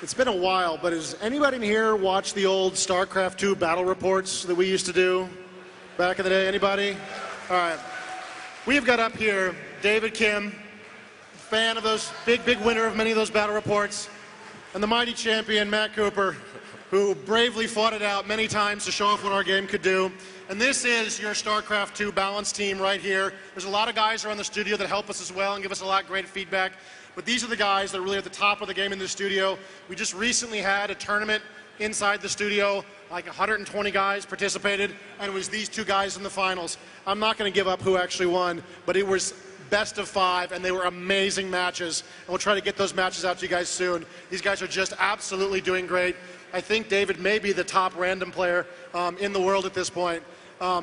It's been a while, but has anybody in here watched the old Starcraft 2 battle reports that we used to do back in the day? Anybody? All right. We've got up here David Kim, fan of those, big winner of many of those battle reports, and the mighty champion Matt Cooper, who bravely fought it out many times to show off what our game could do. And this is your StarCraft 2 balance team right here. There's a lot of guys around the studio that help us as well and give us a lot of great feedback. But these are the guys that are really at the top of the game in the studio. We just recently had a tournament inside the studio. Like 120 guys participated, and it was these two guys in the finals. I'm not going to give up who actually won, but it was best of 5, and they were amazing matches. And we'll try to get those matches out to you guys soon. These guys are just absolutely doing great. I think David may be the top random player in the world at this point.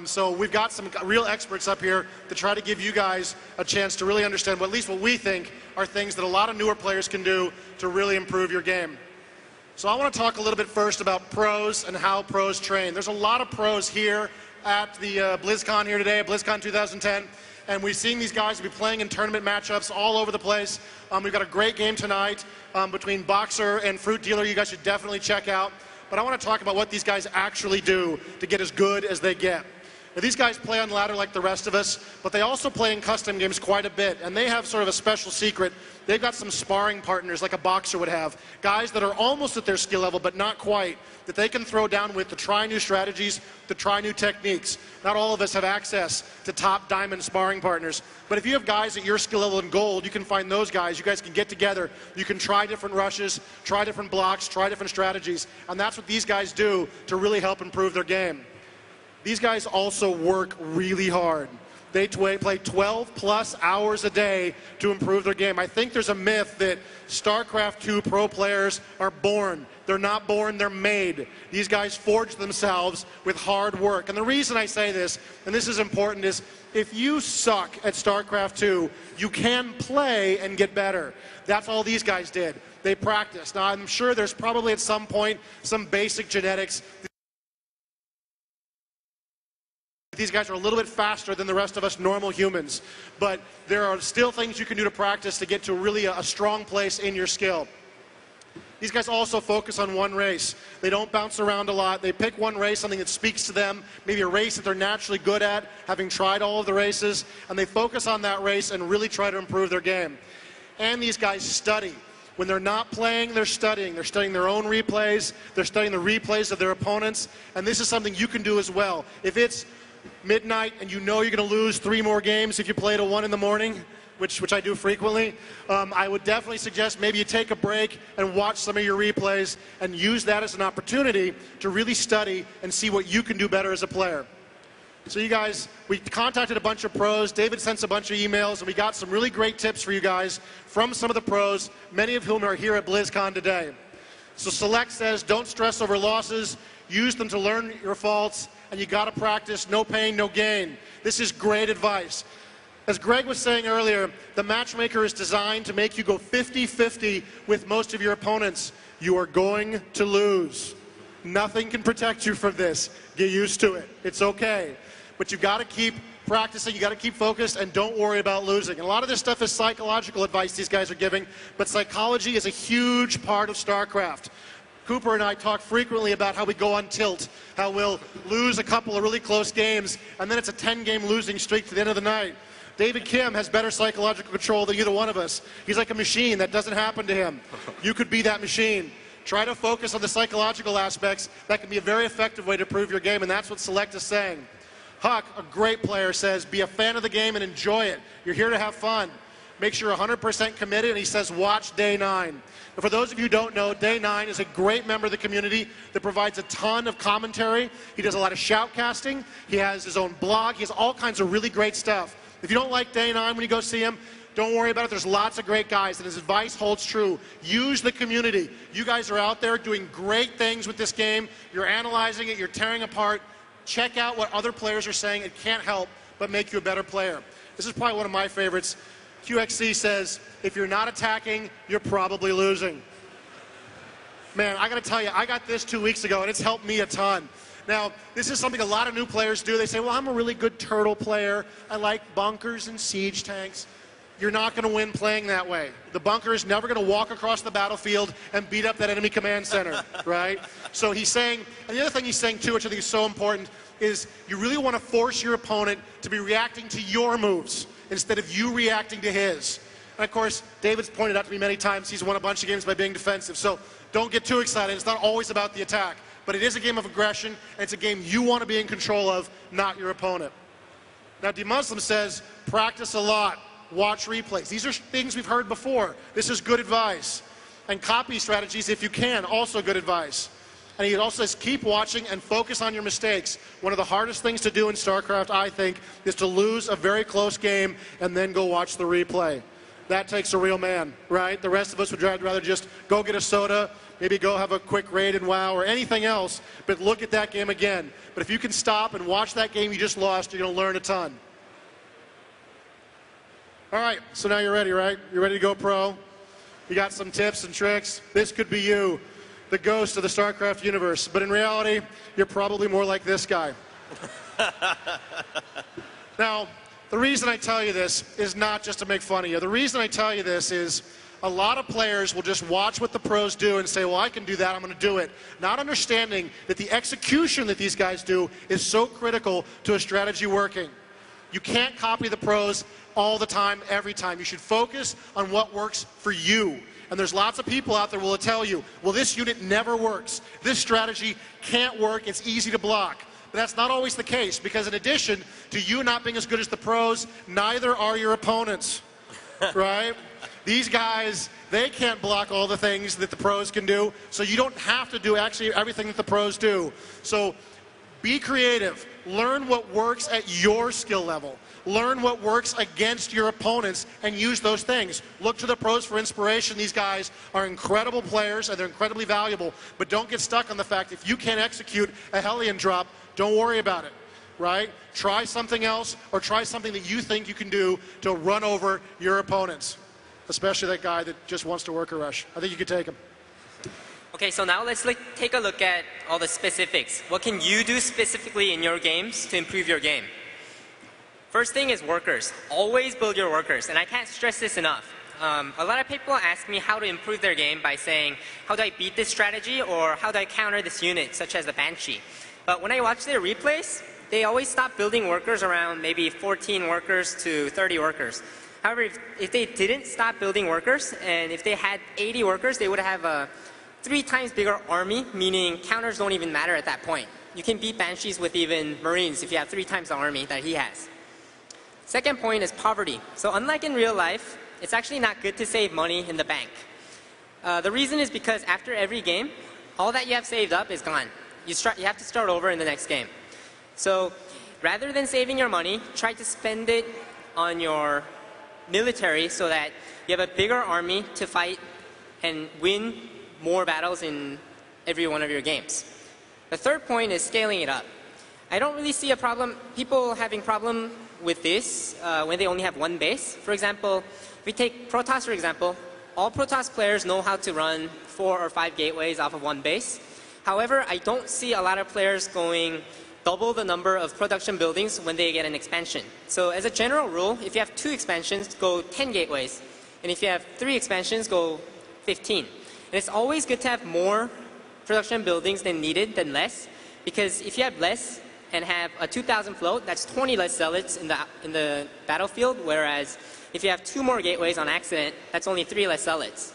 So we've got some real experts up here to try to give you guys a chance to really understand at least what we think are things that a lot of newer players can do to really improve your game. So I want to talk a little bit first about pros and how pros train. There's a lot of pros here at the Blizzcon here today, at Blizzcon 2010. And we've seen these guys be playing in tournament matchups all over the place. We've got a great game tonight between Boxer and Fruit Dealer. You guys should definitely check out. But I want to talk about what these guys actually do to get as good as they get. Now, these guys play on ladder like the rest of us, but they also play in custom games quite a bit. And they have sort of a special secret. They've got some sparring partners like a boxer would have. Guys that are almost at their skill level, but not quite, that they can throw down with to try new strategies, to try new techniques. Not all of us have access to top diamond sparring partners. But if you have guys at your skill level in gold, you can find those guys. You guys can get together. You can try different rushes, try different blocks, try different strategies. And that's what these guys do to really help improve their game. These guys also work really hard. They play 12+ hours a day to improve their game. I think there's a myth that StarCraft 2 pro players are born. They're not born, they're made. These guys forge themselves with hard work. And the reason I say this, and this is important, is if you suck at StarCraft 2, you can play and get better. That's all these guys did. They practiced. Now, I'm sure there's probably at some point some basic genetics. These guys are a little bit faster than the rest of us normal humans, but there are still things you can do to practice to get to really a strong place in your skill. These guys also focus on one race. They don't bounce around a lot. They pick one race, something that speaks to them, maybe a race that they're naturally good at, having tried all of the races, and they focus on that race and really try to improve their game. And these guys study. When they're not playing, they're studying. They're studying their own replays. They're studying the replays of their opponents, and this is something you can do as well. If it's midnight and you know you're going to lose 3 more games if you play till 1 in the morning, which I do frequently, I would definitely suggest maybe you take a break and watch some of your replays and use that as an opportunity to really study and see what you can do better as a player. So you guys, we contacted a bunch of pros. David sent a bunch of emails, and we got some really great tips for you guys from some of the pros, many of whom are here at BlizzCon today. So Select says, don't stress over losses. Use them to learn your faults, and you got to practice. No pain, no gain. This is great advice. As Greg was saying earlier, the matchmaker is designed to make you go 50-50 with most of your opponents. You are going to lose. Nothing can protect you from this. Get used to it. It's okay. But you've got to keep practicing. You got to keep focused, and don't worry about losing. And a lot of this stuff is psychological advice these guys are giving, but psychology is a huge part of StarCraft. Cooper and I talk frequently about how we go on tilt, how we'll lose a couple of really close games, and then it's a 10-game losing streak to the end of the night. David Kim has better psychological control than either one of us. He's like a machine. That doesn't happen to him. You could be that machine. Try to focus on the psychological aspects. That can be a very effective way to improve your game, and that's what Select is saying. Huck, a great player, says, be a fan of the game and enjoy it. You're here to have fun. Make sure you're 100% committed, and he says watch Day 9. But for those of you who don't know, Day 9 is a great member of the community that provides a ton of commentary. He does a lot of shoutcasting. He has his own blog. He has all kinds of really great stuff. If you don't like Day 9 when you go see him, don't worry about it. There's lots of great guys, and his advice holds true. Use the community. You guys are out there doing great things with this game. You're analyzing it. You're tearing apart. Check out what other players are saying. It can't help but make you a better player. This is probably one of my favorites. QXC says, if you're not attacking, you're probably losing. Man, I got to tell you, I got this 2 weeks ago, and it's helped me a ton. Now, this is something a lot of new players do. They say, well, I'm a really good turtle player. I like bunkers and siege tanks. you're not going to win playing that way. The bunker is never going to walk across the battlefield and beat up that enemy command center, right? So he's saying, and the other thing he's saying too, which I think is so important, is you really want to force your opponent to be reacting to your moves instead of you reacting to his. And of course, David's pointed out to me many times he's won a bunch of games by being defensive. So don't get too excited. It's not always about the attack. But it is a game of aggression, and it's a game you want to be in control of, not your opponent. Now, D-Muslim says, practice a lot. Watch replays. These are things we've heard before. This is good advice. And copy strategies if you can, also good advice. And he also says, keep watching and focus on your mistakes. One of the hardest things to do in StarCraft, I think, is to lose a very close game and then go watch the replay. That takes a real man, right? The rest of us would rather just go get a soda, maybe go have a quick raid in WoW or anything else, but look at that game again. But if you can stop and watch that game you just lost, you're going to learn a ton. All right, so now you're ready, right? You're ready to go pro? You got some tips and tricks? This could be you, the ghost of the StarCraft universe. But in reality, you're probably more like this guy. Now, the reason I tell you this is not just to make fun of you. The reason I tell you this is a lot of players will just watch what the pros do and say, well, I can do that, I'm going to do it. Not understanding that the execution that these guys do is so critical to a strategy working. You can't copy the pros all the time, every time. You should focus on what works for you. And there's lots of people out there who will tell you, well, this unit never works. This strategy can't work. It's easy to block. But that's not always the case, because in addition to you not being as good as the pros, neither are your opponents, right? These guys, they can't block all the things that the pros can do, so you don't have to do actually everything that the pros do. So be creative. Learn what works at your skill level. Learn what works against your opponents and use those things. Look to the pros for inspiration. These guys are incredible players and they're incredibly valuable, but don't get stuck on the fact if you can't execute a Hellion drop, don't worry about it, right? Try something else or try something that you think you can do to run over your opponents, especially that guy that just wants to work a rush. I think you could take him. Okay, so now let's take a look at all the specifics. What can you do specifically in your games to improve your game? First thing is workers. Always build your workers, and I can't stress this enough. A lot of people ask me how to improve their game by saying, how do I beat this strategy, or how do I counter this unit, such as the Banshee? But when I watch their replays, they always stop building workers around maybe 14 workers to 30 workers. However, if they didn't stop building workers, and if they had 80 workers, they would have a 3 times bigger army, meaning counters don't even matter at that point. You can beat Banshees with even Marines if you have 3 times the army that he has. Second point is poverty. So unlike in real life, it's actually not good to save money in the bank. The reason is because after every game, all that you have saved up is gone. You have to start over in the next game. So rather than saving your money, try to spend it on your military so that you have a bigger army to fight and win more battles in every one of your games. The third point is scaling it up. I don't really see a problem, people having problem with this when they only have one base. For example, if we take Protoss for example, all Protoss players know how to run 4 or 5 gateways off of one base. However, I don't see a lot of players going double the number of production buildings when they get an expansion. So as a general rule, if you have 2 expansions, go 10 gateways. And if you have 3 expansions, go 15. And it's always good to have more production buildings than needed than less, because if you have less and have a 2,000 float, that's 20 less zealots in the battlefield, whereas if you have 2 more gateways on accident, that's only 3 less zealots.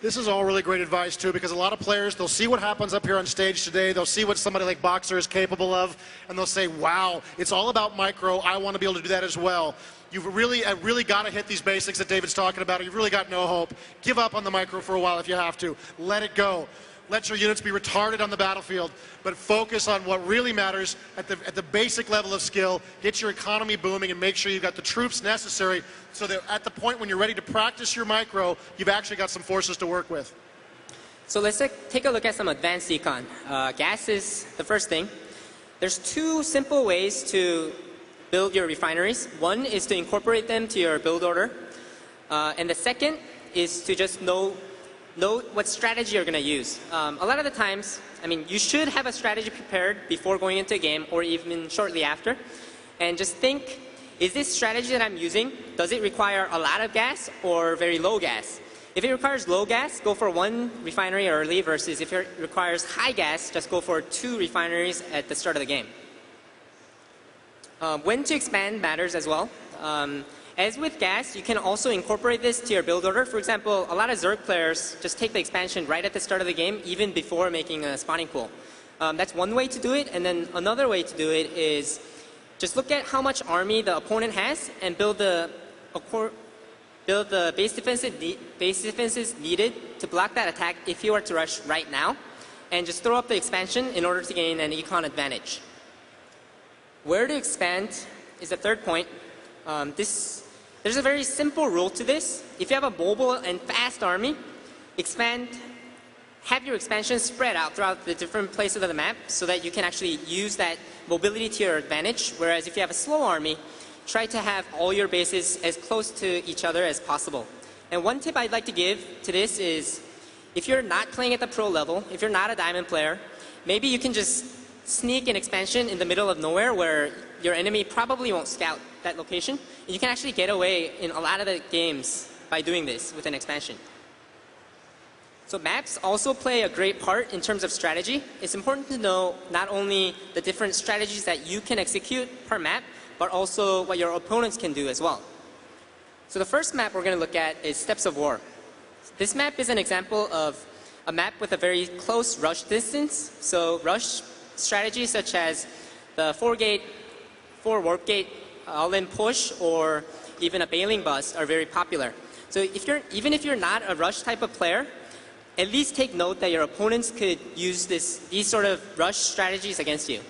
This is all really great advice too, because a lot of players, they'll see what happens up here on stage today, they'll see what somebody like Boxer is capable of, and they'll say, wow, it's all about micro, I want to be able to do that as well. You've really got to hit these basics that David's talking about, or you've really got no hope. Give up on the micro for a while if you have to. Let it go. Let your units be retarded on the battlefield, but focus on what really matters at the basic level of skill. Get your economy booming and make sure you've got the troops necessary so that at the point when you're ready to practice your micro, you've actually got some forces to work with. So let's take a look at some advanced econ. Gas is the first thing. There's 2 simple ways to build your refineries. One is to incorporate them to your build order. And the second is to just know what strategy you're going to use. A lot of the times, I mean, you should have a strategy prepared before going into a game or even shortly after. And just think, is this strategy that I'm using, does it require a lot of gas or very low gas? If it requires low gas, go for 1 refinery early, versus if it requires high gas, just go for 2 refineries at the start of the game. When to expand matters as well. As with gas, you can also incorporate this to your build order. For example, a lot of Zerg players just take the expansion right at the start of the game, even before making a spawning pool. That's one way to do it, and then another way to do it is just look at how much army the opponent has and build the base defenses needed to block that attack if you were to rush right now, and just throw up the expansion in order to gain an econ advantage. Where to expand is the third point. There's a very simple rule to this. If you have a mobile and fast army, have your expansion spread out throughout the different places of the map so that you can actually use that mobility to your advantage. Whereas if you have a slow army, try to have all your bases as close to each other as possible. And one tip I'd like to give to this is, if you're not playing at the pro level, if you're not a diamond player, maybe you can just sneak an expansion in the middle of nowhere where your enemy probably won't scout that location. And you can actually get away in a lot of the games by doing this with an expansion. So maps also play a great part in terms of strategy. It's important to know not only the different strategies that you can execute per map, but also what your opponents can do as well. So the first map we're going to look at is Steppes of War. This map is an example of a map with a very close rush distance. So rush strategies such as the 4-gate, 4-warp gate, all-in push, or even a bailing bust are very popular. So even if you're not a rush type of player, at least take note that your opponents could use these sort of rush strategies against you.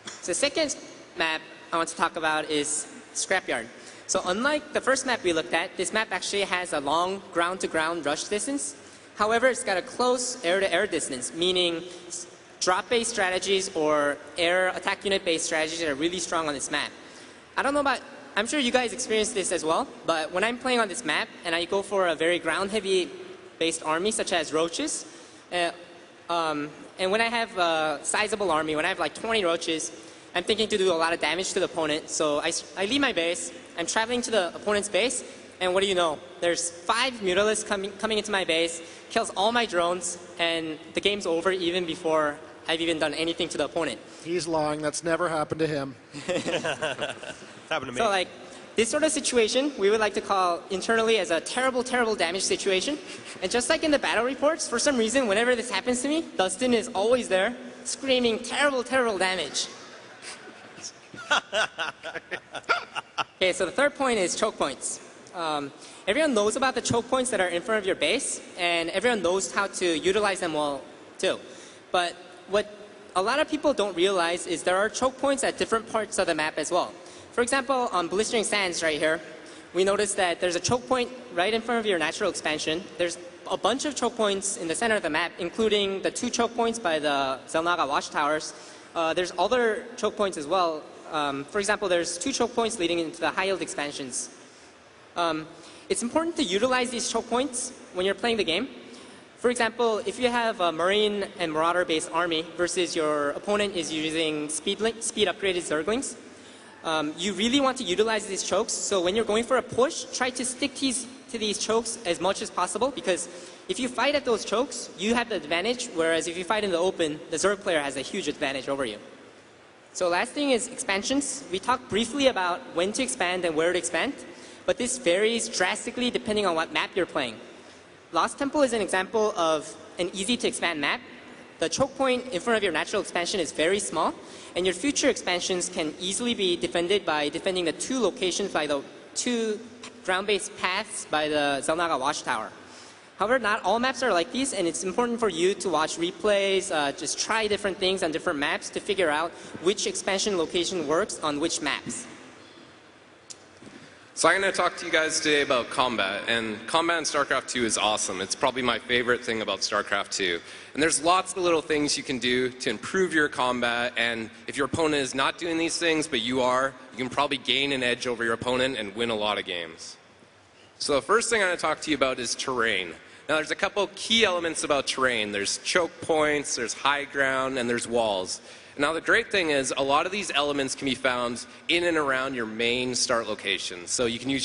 So the second map I want to talk about is Scrapyard. So unlike the first map we looked at, this map actually has a long ground-to-ground rush distance. However, it's got a close air-to-air distance, meaning drop-based strategies or air attack unit-based strategies are really strong on this map. I don't know about, I'm sure you guys experience this as well, but when I'm playing on this map and I go for a very ground-heavy based army such as roaches, and when I have a sizable army, when I have like 20 roaches, I'm thinking to do a lot of damage to the opponent. So I leave my base, I'm traveling to the opponent's base, and what do you know? There's 5 Mutalisks coming into my base, kills all my drones, and the game's over even before I've even done anything to the opponent. He's lying. That's never happened to him. It's happened to me. So like, this sort of situation, we would like to call internally as a terrible, terrible damage situation. And just like in the battle reports, for some reason, whenever this happens to me, Dustin is always there, screaming, terrible, terrible damage. Okay, so the third point is choke points. Everyone knows about the choke points that are in front of your base, and everyone knows how to utilize them well, too. But what a lot of people don't realize is there are choke points at different parts of the map as well. For example, on Blistering Sands right here, we notice that there's a choke point right in front of your natural expansion. There's a bunch of choke points in the center of the map, including the 2 choke points by the Zelnaga watchtowers. There's other choke points as well. For example, there's 2 choke points leading into the high-yield expansions. It's important to utilize these choke points when you're playing the game. For example, if you have a Marine and Marauder-based army versus your opponent is using speed-upgraded Zerglings, you really want to utilize these chokes. So when you're going for a push, try to stick to these chokes as much as possible, because if you fight at those chokes, you have the advantage, whereas if you fight in the open, the Zerg player has a huge advantage over you. So last thing is expansions. We talked briefly about when to expand and where to expand, but this varies drastically depending on what map you're playing. Lost Temple is an example of an easy-to-expand map. The choke point in front of your natural expansion is very small, and your future expansions can easily be defended by defending the 2 locations by the 2 ground-based paths by the Zelnaga watchtower. However, not all maps are like these, and it's important for you to watch replays, just try different things on different maps to figure out which expansion location works on which maps. So I'm going to talk to you guys today about combat, and combat in Starcraft 2 is awesome. It's probably my favorite thing about Starcraft 2. And there's lots of little things you can do to improve your combat, and if your opponent is not doing these things, but you are, you can probably gain an edge over your opponent and win a lot of games. So the first thing I'm going to talk to you about is terrain. Now there's a couple key elements about terrain. There's choke points, there's high ground, and there's walls. Now the great thing is a lot of these elements can be found in and around your main start location. So you can use